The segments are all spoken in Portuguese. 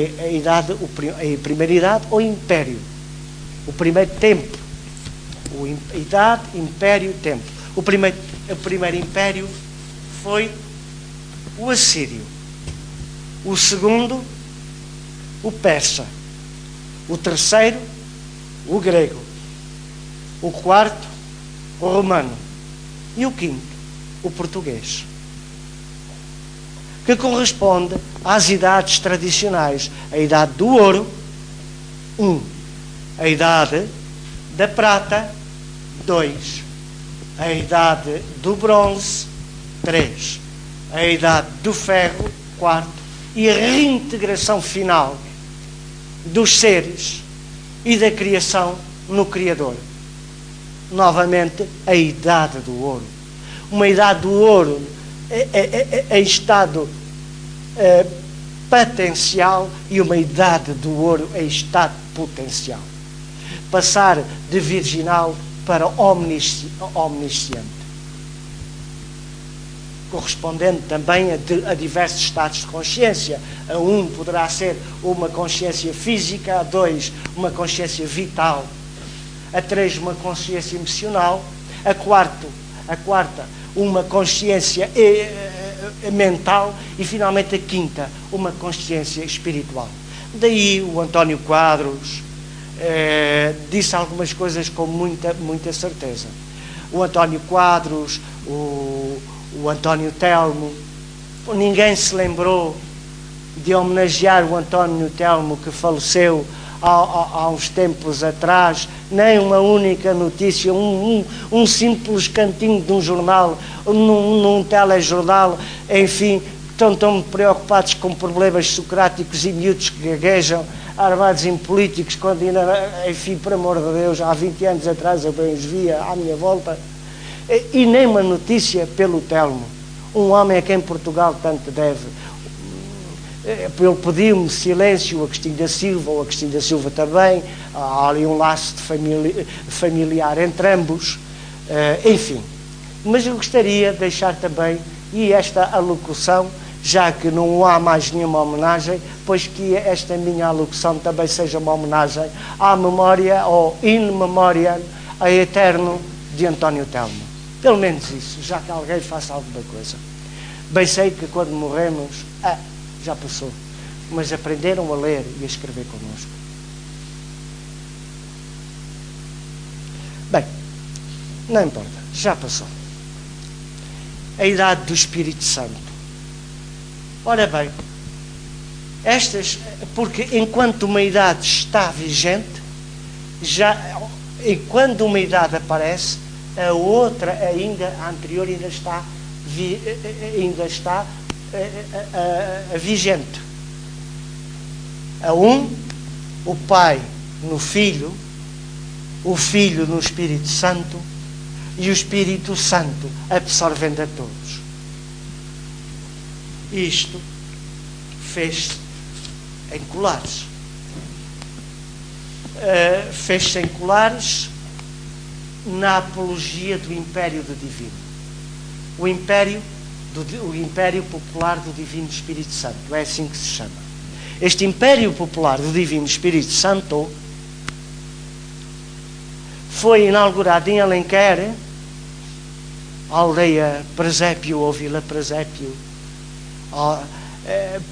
a primeira idade ou império. O primeiro tempo. Idade, império, tempo. O primeiro império foi o assírio. O segundo, o persa. O terceiro, o grego. O quarto, o romano. E o quinto, o português. Que corresponde às idades tradicionais. A idade do ouro, 1. A idade da prata, 2. A idade do bronze, 3. A idade do ferro, 4. E a reintegração final dos seres e da criação no Criador. Novamente, a idade do ouro. Uma idade do ouro em estado potencial e uma idade do ouro em estado potencial. Passar de virginal para omnisciente. Correspondendo também a diversos estados de consciência. A 1 poderá ser uma consciência física, a 2 uma consciência vital, a 3 uma consciência emocional, a quarta uma consciência mental e finalmente a quinta uma consciência espiritual. Daí o António Quadros disse algumas coisas com muita certeza. O António Quadros, o António Telmo, ninguém se lembrou de homenagear o António Telmo que faleceu há uns tempos atrás, nem uma única notícia, um simples cantinho de um jornal, num telejornal, enfim, estão tão preocupados com problemas socráticos e miúdos que gaguejam, armados em políticos, quando ainda, enfim, por amor de Deus, há 20 anos atrás eu bem os via à minha volta, e nem uma notícia pelo Telmo, um homem a quem Portugal tanto deve. Ele pediu-me silêncio, o Agostinho da Silva, o Agostinho da Silva também, há ali um laço de familiar entre ambos, enfim. Mas eu gostaria de deixar também, e esta alocução, já que não há mais nenhuma homenagem, pois que esta minha alocução também seja uma homenagem à memória, ou in memoriam, a eterno de António Telmo. Pelo menos isso, já que alguém faça alguma coisa. Bem sei que quando morremos, já passou, mas aprenderam a ler e a escrever connosco. Bem, não importa, já passou. A idade do Espírito Santo. Ora bem, porque enquanto uma idade está vigente, enquanto uma idade aparece, a outra ainda, a anterior ainda está vigente. A 1, o Pai no Filho, o Filho no Espírito Santo e o Espírito Santo absorvendo a todos. Isto fez-se em colares. Fez-se em colares na apologia do Império do Divino. O Império Popular do Divino Espírito Santo, é assim que se chama. Este Império Popular do Divino Espírito Santo foi inaugurado em Alenquer, aldeia Presépio ou Vila Presépio,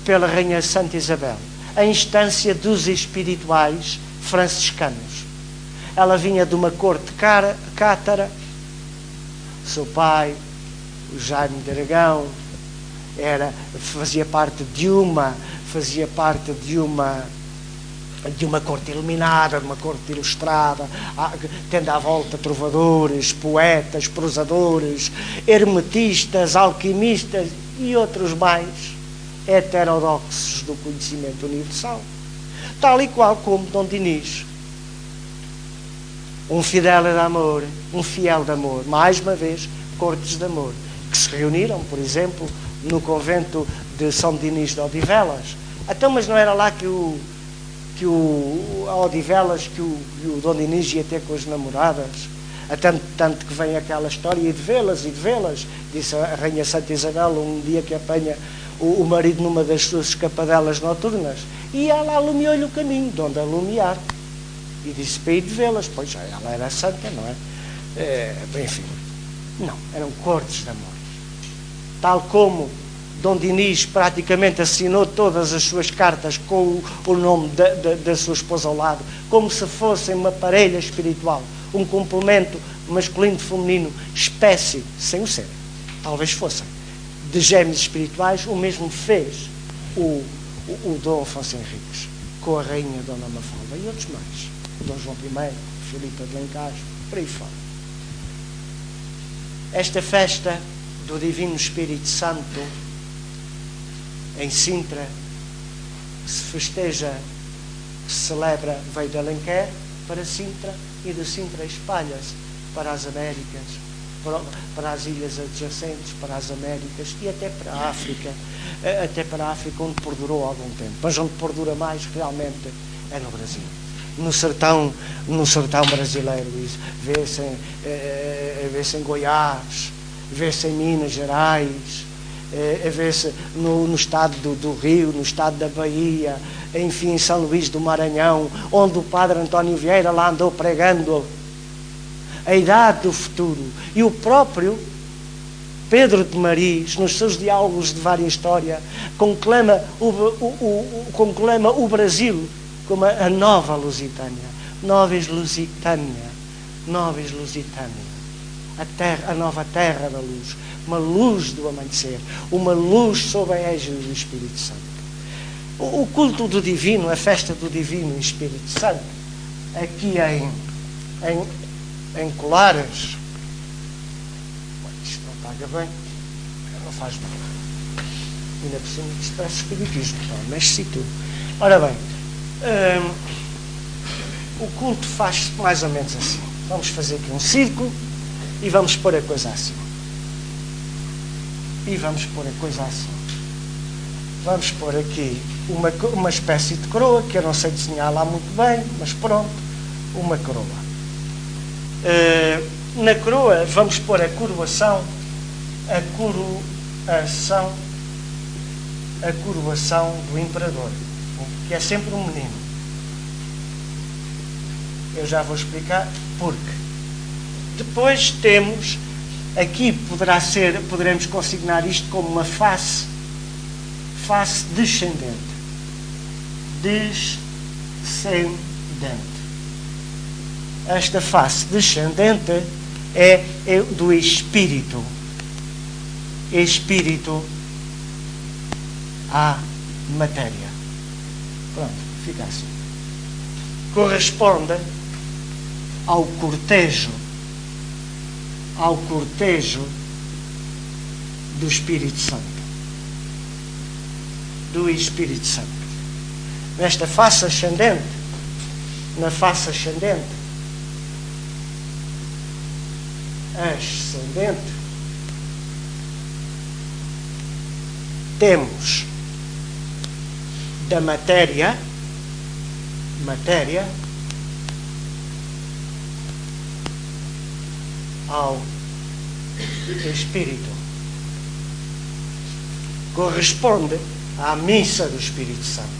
pela Rainha Santa Isabel, a instância dos espirituais franciscanos. Ela vinha de uma corte cátara, seu pai, o Jaime de Aragão, fazia parte de uma corte iluminada, de uma corte ilustrada, tendo à volta trovadores, poetas, prosadores, hermetistas, alquimistas e outros mais heterodoxos do conhecimento universal, tal e qual como Dom Dinis, um fiel de amor, mais uma vez, cortes de amor, que se reuniram, por exemplo, no convento de São Dinis de Odivelas. Então, mas não era lá que o Dom Dinis ia ter com as namoradas? Tanto que vem aquela história, e de vê-las, disse a Rainha Santa Isabel, um dia que apanha o marido numa das suas escapadelas noturnas, e ela alumiou-lhe o caminho, de onde alumiar, e disse para ir de vê-las, pois ela era santa, não é? Enfim, não, eram cortes de amor. Tal como Dom Dinis praticamente assinou todas as suas cartas com o nome da sua esposa ao lado, como se fossem uma parelha espiritual, um complemento masculino-feminino, espécie, sem o ser, talvez fossem, de gêmeos espirituais. O mesmo fez o Dom Afonso Henriques, com a rainha Dona Mafalda e outros mais, o Dom João I, Filipe de Lencastre, por aí fora. Esta festa do Divino Espírito Santo em Sintra se festeja, se celebra, veio de Alenquer para Sintra, e de Sintra espalha-se para as Américas, para as ilhas adjacentes, para as Américas e até para a África, onde perdurou algum tempo. Mas onde perdura mais realmente é no Brasil. No sertão brasileiro, vê-se em Goiás, vê-se em Minas Gerais, vê-se no estado do Rio, no estado da Bahia, enfim, em São Luís do Maranhão, onde o padre António Vieira lá andou pregando a idade do futuro. E o próprio Pedro de Maris, nos seus diálogos de vária história, conclama o Brasil como a nova Lusitânia. Nobis Lusitânia, Nobis Lusitânia. A nova terra da luz, uma luz do amanhecer, uma luz sob a égide do Espírito Santo. O culto do Divino, a festa do Divino Espírito Santo, aqui em Colares, isto não paga bem, não faz bem. Ainda por cima isto parece espiritismo, mexe-se tudo. Ora bem, o culto faz mais ou menos assim. Vamos fazer aqui um círculo e vamos pôr a coisa assim. Vamos pôr aqui uma espécie de coroa, que eu não sei desenhar lá muito bem, mas pronto, uma coroa. Na coroa vamos pôr a coroação do imperador, que é sempre um menino. Eu já vou explicar porque. Depois temos, aqui poderemos consignar isto como uma face descendente. Esta face descendente é do Espírito. Espírito à matéria. Pronto, fica assim. Corresponde ao cortejo do Espírito Santo. Do Espírito Santo. Nesta face ascendente, ascendente, temos da matéria ao Espírito. Corresponde à missa do Espírito Santo.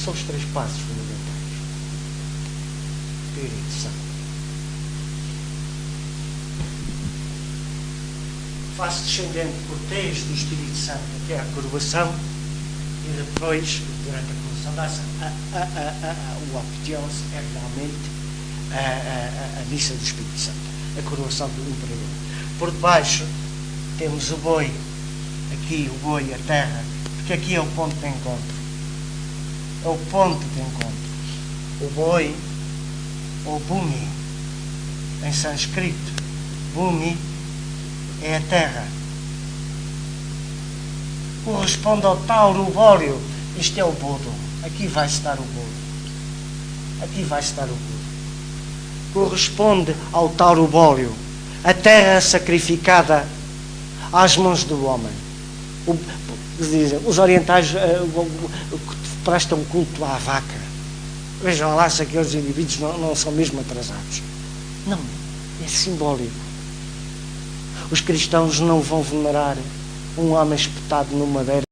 São os 3 passos fundamentais. Espírito Santo. Face descendente, cortejo do Espírito Santo, que é a coroação, e depois, durante a coroação, o apoteose é realmente a missa do Espírito Santo, a coroação do imperador. Por debaixo temos o boi, aqui o boi, a terra, porque aqui é o ponto de encontro. É o ponto de encontro. O boi, ou bhumi, em sânscrito, bhumi é a terra. Corresponde ao Tauro Bóreo. Isto é o Budo. Aqui vai estar o Budo. Corresponde ao Tauro Bóreo, a terra sacrificada às mãos do homem. Os orientais prestam culto à vaca. Vejam lá se aqueles indivíduos não são mesmo atrasados. Não, é simbólico. Os cristãos não vão venerar um homem espetado no madeiro